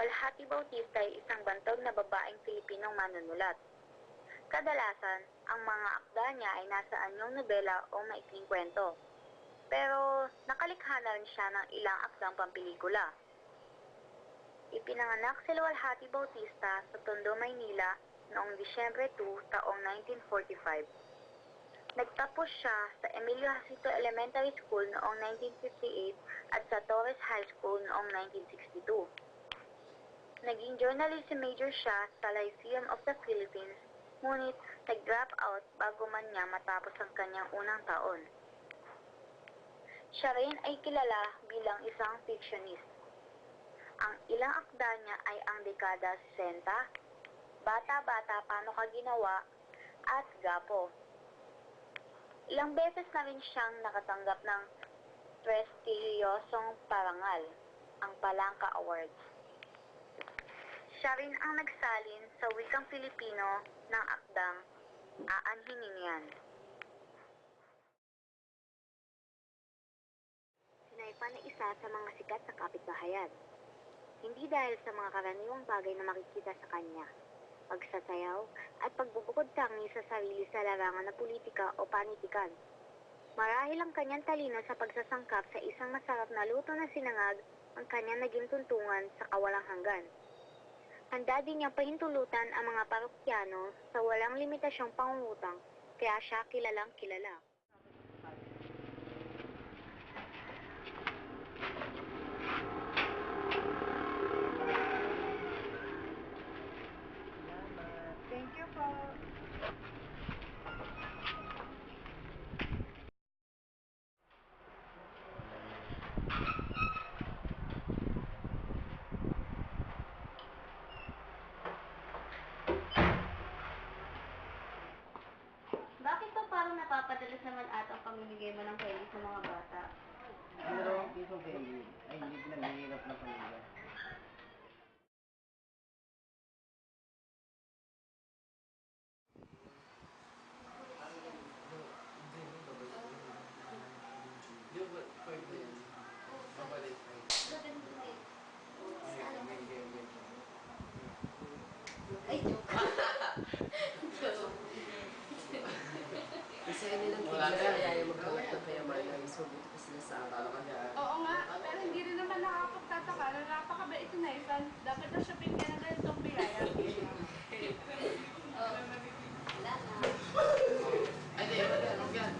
Luwalhati Bautista ay isang bantog na babaeng Pilipinong manunulat. Kadalasan, ang mga akda niya ay nasa anyong nobela o maikling kwento. Pero nakalikha na rin siya ng ilang akdang pampelikula. Ipinanganak si Luwalhati Bautista sa Tondo, Maynila noong Disyembre 2, taong 1945. Nagtapos siya sa Emilio Jacinto Elementary School noong 1958 at sa Torres High School noong 1962. Naging journalism major siya sa Lyceum of the Philippines, ngunit nag-drop out bago man niya matapos ang kanyang unang taon. Siya rin ay kilala bilang isang fictionist. Ang ilang akda niya ay ang dekada 60, Bata-Bata Paano Ka Ginawa, at Gapo. Ilang beses na rin siyang nakatanggap ng prestihiyosong parangal, ang Palangka Awards. Siya rin ang nagsalin sa wikang Filipino ng akdang Aanhinin Yan. Si Naipan ay isa sa mga sikat na kapitbahayan. Hindi dahil sa mga karaniwang bagay na makikita sa kanya, pagsasayaw at pagbubukod tangi sa sarili sa larangan na politika o panitikan. Marahil ang kanyang talino sa pagsasangkap sa isang masarap na luto na sinangag ang kanyang naging tuntungan sa kawalang hanggan. Handa din niyang pahintulutan ang mga parokyano sa walang limitasyong pangungutang, kaya siya kilalang kilala. Thank you po. Bakit pa parang napapadalas naman ata ang pamimigay mo ng candy sa mga bata? Pero piso candy ay hindi pinaghihirap ng pamilya. Ay, joke. Isa nilang picture kaya yung maghangat ng kayamanan, so buti pa sila sa akin. Oo nga, pero hindi rin naman nakakapagtataka na napakabait na Nathan. Dapat na siya bigyan ng ganitong biyaya. Wala na. Ay, di, ano yan?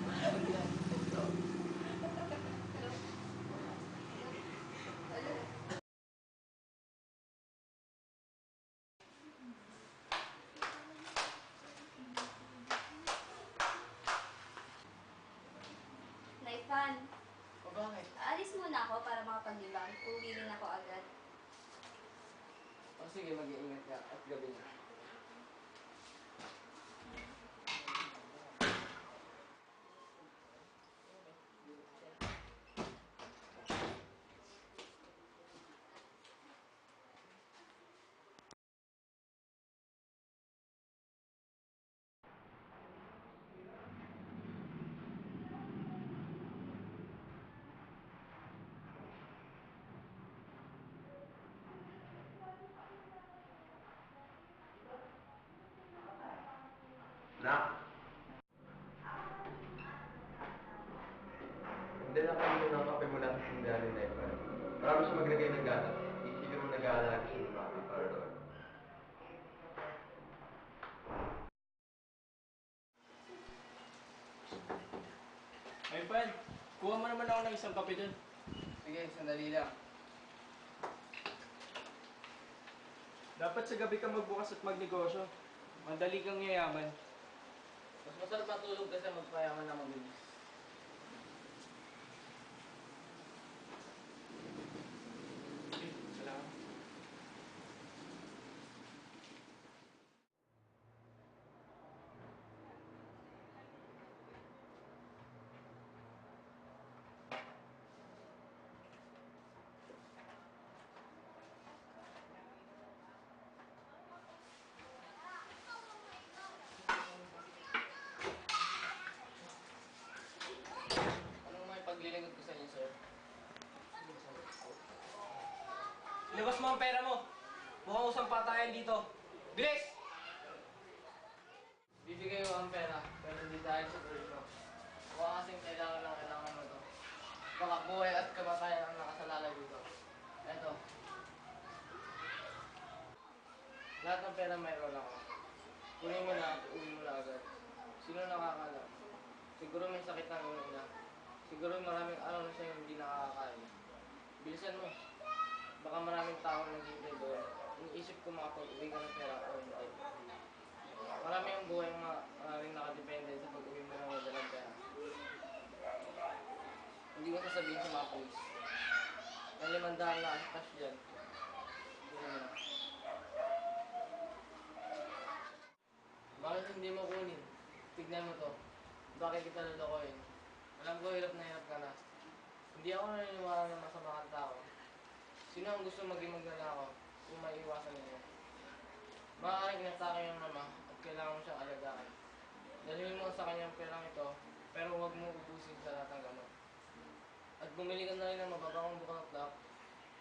Naifan, O bakit? aalis muna ako para makapaglibang. Uuwi rin ako agad. O sige, mag-iingat ka at gabi na. Nak! Hindi lang kami muna ang kape mula sa sindahan ni Naipan. Marami siya maglagay ng gatas. Isipin mo nag-aalala siya ni Mami para doon. Ay, Pan, kuha mo naman ako ng isang kape dun. Sige, sandali lang. Dapat sa gabi ka magbukas at magnegosyo. Madali kang yayaman. Mas masarap matulog kasi magpayaman na mabilis. Okay, salamat. Anong may paglilingkod ko sa inyo, sir? Ilabas mo ang pera mo! Mukhang usang patayan dito. Bilis! Bibigay ko ang pera, pero hindi dahil sa tulad mo. Mukha kasing kailangan mo to. Baka buhay at kamatayan ang nakasalalay dito. Eto. Lahat ng pera mayroon ako. Kunin mo na at uwi mo na agad. Sino nakakalam? Siguro may sakit ng iyong ina. Siguro maraming araw na siya hindi nakakakain. Bilisan mo. Baka maraming tao naghihintay doon. Iniisip ko makapag-uwi ka ng pera o hindi. Marami ang buhay maraming nakadepende sa pag-uwi mo ng madalang pera. Hindi ko sasabihin sa mga police. Ang 500 na cash dyan. Kunin mo na. Bakit hindi mo kunin? Tignan mo to. Bakit kita lulukoyin? Alam ko hirap na hirap ka na. Hindi ako naniniwala ng masama kang tao. Sino ang gusto maging magnanakaw kung maiiwasan ninyo? Maaaring inatake yung mama at kailangan mo siyang alagaan. Dalhin mo sa kanyang perang ito, pero huwag mo ubusin sa lahat ng gamot. At bumili ka na rin ng mababangong bulaklak.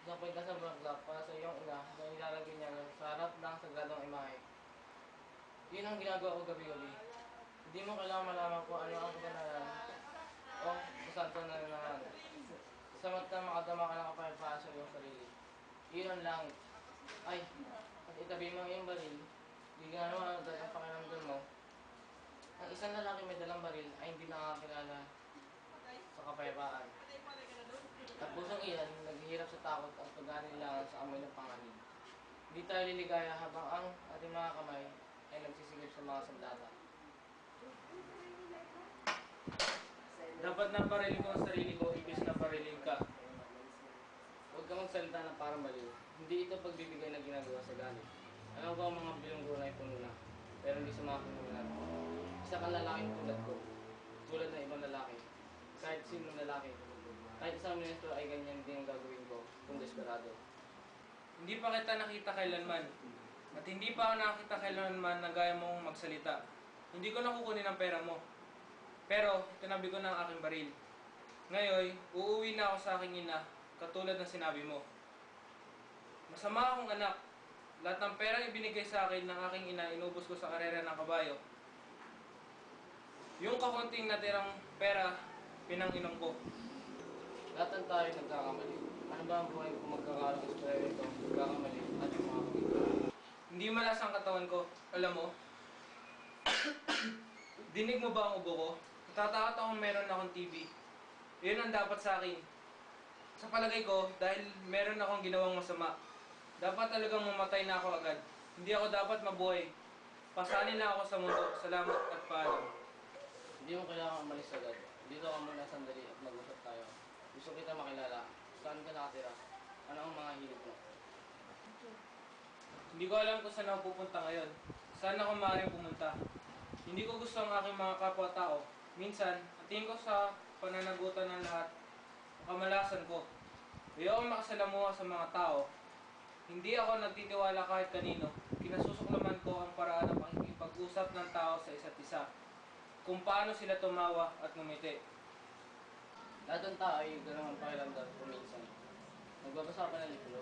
Sapay ka sa bulaklak para sa iyong ina na ilalagay niya sa harap ng sagradong imahe. Yun ang ginagawa ko gabi-gabi. Hindi mo kailangan malaman kung ano ang kaganahan o kung saan ito nananahan. Samantang makadama ka ng kapayapaan sa iyong sarili. Iyon ang langit. Ay, at itabi mo ang iyong baril. Hindi ka naman agad ang pakiramdam mo. Ang isang lalaki may dalang baril ay hindi nakakilala sa kapayapaan. At pusong iyan, naghihirap sa takot at pag-anilangan sa amoy ng panganib. Hindi tayo liligaya habang ang ating mga kamay ay nagsisigip sa mga sandata. Dapat na parilin ko ang sarili ko, ibig na parilin ka. Huwag ka magsalita ng parang baliw. Hindi ito pagbibigay na ginagawa sa galit. Alam ko ang mga bilonggo na puno na, pero hindi sa mga pinunan. Isa kang lalaking tulad ko, tulad ng ibang lalaki. Kahit sinong lalaki, kahit isang ministro ay ganyan din ang gagawin ko kung desperado. Hindi pa kita nakita kailanman. At hindi pa ako nakita kailanman na gaya mong magsalita. Hindi ko nakukunin ang pera mo. Pero, tinabi ko na ang aking baril. Ngayon, uuwi na ako sa aking ina, katulad ng sinabi mo. Masama akong anak. Lahat ng perang ibinigay sa akin ng aking ina, inubos ko sa karera ng kabayo. Yung kakunting natirang pera, pinang-inom ko. Lahat ng tayo nagkakamali. Ano ba ang buhay kung magkakaroon ng eksperimento, nagkakamali at yung mga kamito? Hindi malas ang katawan ko. Alam mo? Dinig mo ba ang ubo ko? Natatakot akong meron akong TB. Yun ang dapat sa akin. Sa palagay ko, dahil meron akong ginawang masama, dapat talagang mamatay na ako agad. Hindi ako dapat mabuhay. Pasanin na ako sa mundo. Salamat at paalam. Hindi mo kailangan umalis agad. Dito ka muna sandali at mag-usap tayo. Gusto kita makilala. Saan ka nakatira? Ano ang mga hilig mo? Hindi ko alam kung saan ako pupunta ngayon. Saan ako maaaring pumunta. Hindi ko gusto ang aking mga kapwa-tao. Minsan, atingin ko sa pananagutan ng lahat, ang kamalasan ko. Ayoko makasalamuha sa mga tao. Hindi ako nagtitiwala kahit kanino. Kinasusuklaman ko ang paraan ng pakikipag-usap ng tao sa isa't isa. Kung paano sila tumawa at ngumiti. Lahat ng tao ay ganun ang pakiramdam kuminsan. Nagbabasa ka ng libro.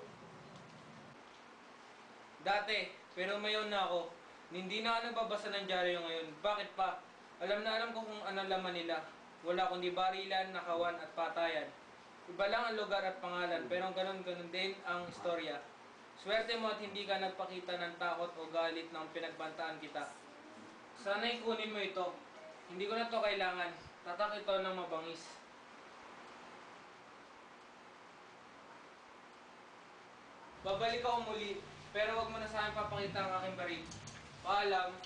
Dati, pero mayon na ako. Hindi na ako nagbabasa ng dyaryo ngayon. Bakit pa? Alam na alam ko kung ano laman nila. Wala kundi barilan, nakawan at patayan. Iba lang ang lugar at pangalan, pero ganun-ganun din ang istorya. Swerte mo at hindi ka nagpakita ng takot o galit nang pinagbantaan kita. Sana'y kunin mo ito. Hindi ko na to kailangan. Tatak ito ng mabangis. Babalik ako muli, pero wag mo na sa akin papakita ang aking baril. Paalam.